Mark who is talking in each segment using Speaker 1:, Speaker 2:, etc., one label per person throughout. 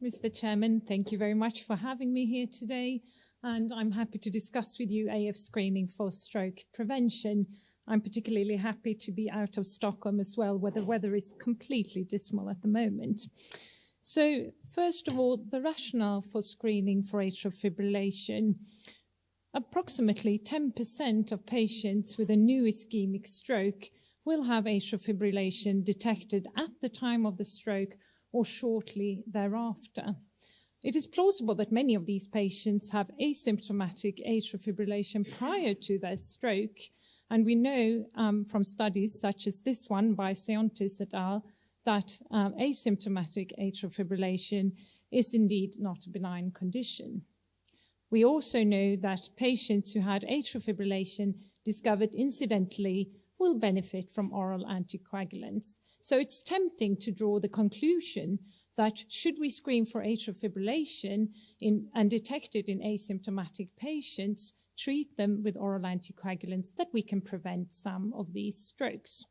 Speaker 1: Mr. Chairman, thank you very much for having me here today, and I'm happy to discuss with you AF screening for stroke prevention. I'm particularly happy to be out of Stockholm as well, where the weather is completely dismal at the moment. So, first of all, the rationale for screening for atrial fibrillation. Approximately 10% of patients with a new ischemic stroke will have atrial fibrillation detected at the time of the stroke or shortly thereafter. It is plausible that many of these patients have asymptomatic atrial fibrillation prior to their stroke, and we know from studies such as this one by Seontis et al. That asymptomatic atrial fibrillation is indeed not a benign condition. We also know that patients who had atrial fibrillation discovered incidentally will benefit from oral anticoagulants. So it's tempting to draw the conclusion that should we screen for atrial fibrillation and detect it in asymptomatic patients, treat them with oral anticoagulants, that we can prevent some of these strokes.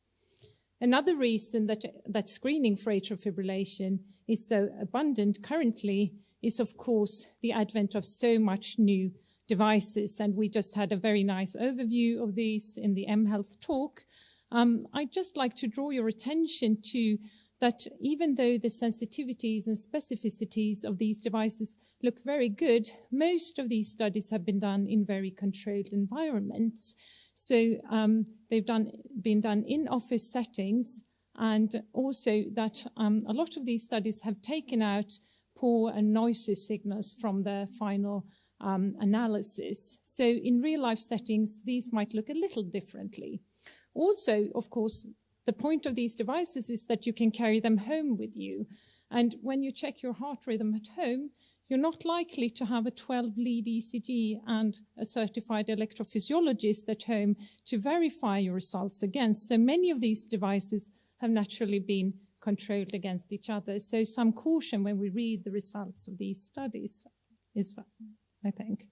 Speaker 1: Another reason that screening for atrial fibrillation is so abundant currently is, of course, the advent of so much new devices, and we just had a very nice overview of these in the mHealth talk. I'd just like to draw your attention to that even though the sensitivities and specificities of these devices look very good, most of these studies have been done in very controlled environments. So they've been done in office settings, and also that a lot of these studies have taken out poor and noisy signals from their final analysis. So in real life settings, these might look a little differently. Also, of course, the point of these devices is that you can carry them home with you. And when you check your heart rhythm at home, you're not likely to have a 12-lead ECG and a certified electrophysiologist at home to verify your results against. So many of these devices have naturally been controlled against each other. So some caution when we read the results of these studies is, I think.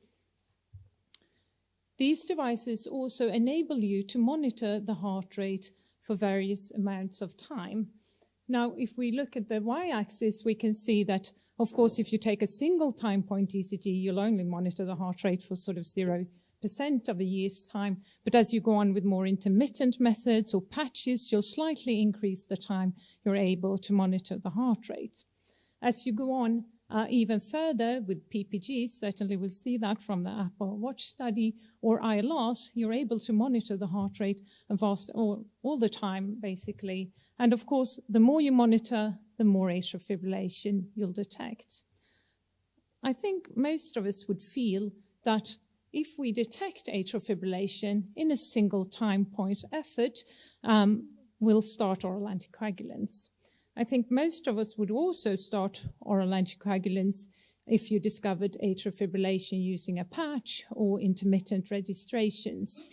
Speaker 1: These devices also enable you to monitor the heart rate for various amounts of time. Now, if we look at the y-axis, we can see that, of course, if you take a single time point ECG, you'll only monitor the heart rate for sort of 0% of a year's time. But as you go on with more intermittent methods or patches, you'll slightly increase the time you're able to monitor the heart rate. As you go on even further with PPGs, certainly we'll see that from the Apple Watch study, or ILRs, you're able to monitor the heart rate all the time, basically. And of course, the more you monitor, the more atrial fibrillation you'll detect. I think most of us would feel that if we detect atrial fibrillation in a single time point effort, we'll start oral anticoagulants. I think most of us would also start oral anticoagulants if you discovered atrial fibrillation using a patch or intermittent registrations.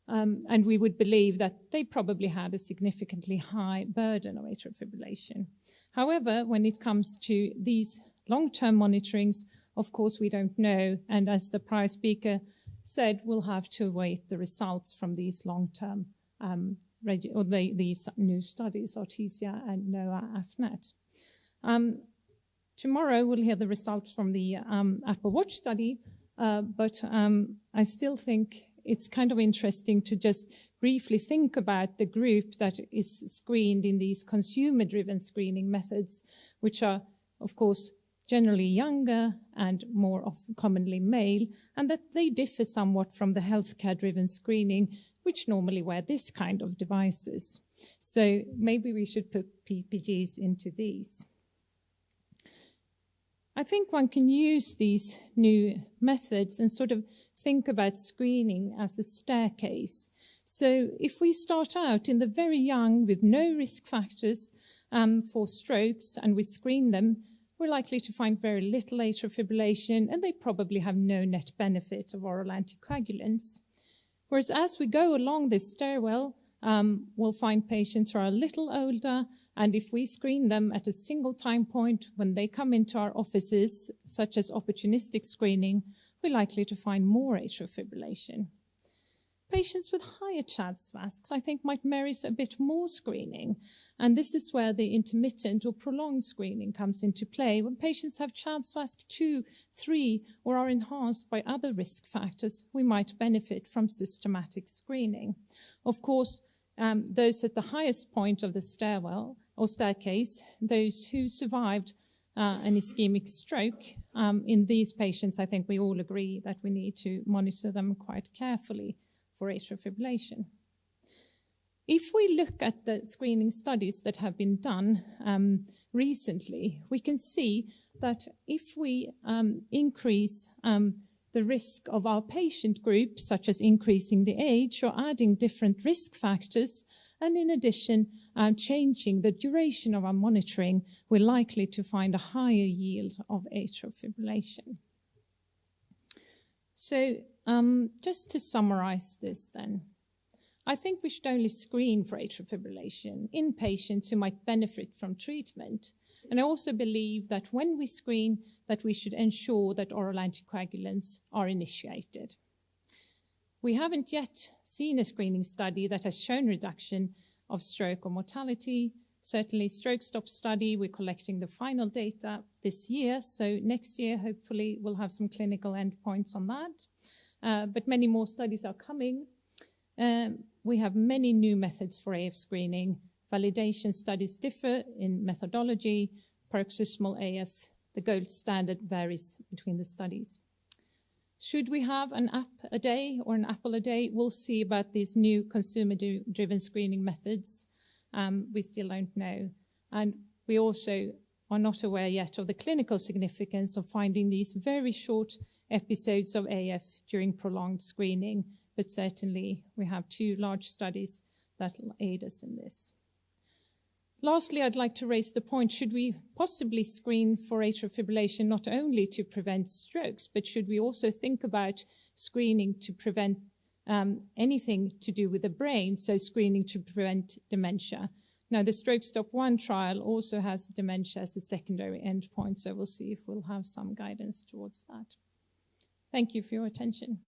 Speaker 1: And we would believe that they probably had a significantly high burden of atrial fibrillation. However, when it comes to these long-term monitorings, of course, we don't know. And as the prior speaker said, we'll have to await the results from these long-term these new studies, Artesia and NOAA AFNET. Tomorrow we'll hear the results from the Apple Watch study, but I still think it's kind of interesting to just briefly think about the group that is screened in these consumer-driven screening methods, which are, of course, generally younger and more commonly male, and that they differ somewhat from the healthcare-driven screening, which normally wear this kind of devices. So maybe we should put PPGs into these. I think one can use these new methods and sort of think about screening as a staircase. So if we start out in the very young with no risk factors for strokes and we screen them, we're likely to find very little atrial fibrillation, and they probably have no net benefit of oral anticoagulants. Whereas as we go along this stairwell, we'll find patients who are a little older, and if we screen them at a single time point when they come into our offices, such as opportunistic screening, we're likely to find more atrial fibrillation. patients with higher CHA2DS2-VAScs, I think, might merit a bit more screening. And this is where the intermittent or prolonged screening comes into play. When patients have CHA2DS2-VASc 2, 3, or are enhanced by other risk factors, we might benefit from systematic screening. Of course, those at the highest point of the stairwell or staircase, those who survived an ischemic stroke, in these patients, I think we all agree that we need to monitor them quite carefully for atrial fibrillation. If we look at the screening studies that have been done recently, we can see that if we increase the risk of our patient group, such as increasing the age or adding different risk factors, and in addition, changing the duration of our monitoring, we're likely to find a higher yield of atrial fibrillation. So just to summarize this then, I think we should only screen for atrial fibrillation in patients who might benefit from treatment. And I also believe that when we screen, that we should ensure that oral anticoagulants are initiated. We haven't yet seen a screening study that has shown reduction of stroke or mortality. Certainly, Stroke Stop study, we're collecting the final data this year. So next year, hopefully, we'll have some clinical endpoints on that. But many more studies are coming. We have many new methods for AF screening. Validation studies differ in methodology. Paroxysmal AF, the gold standard, varies between the studies. Should we have an app a day or an Apple a day? We'll see about these new consumer-driven screening methods. We still don't know. And we also are not aware yet of the clinical significance of finding these very short episodes of AF during prolonged screening. But certainly, we have 2 large studies that will aid us in this. Lastly, I'd like to raise the point, should we possibly screen for atrial fibrillation not only to prevent strokes, but should we also think about screening to prevent anything to do with the brain, so screening to prevent dementia? Now, the Stroke Stop 1 trial also has dementia as a secondary endpoint, so we'll see if we'll have some guidance towards that. Thank you for your attention.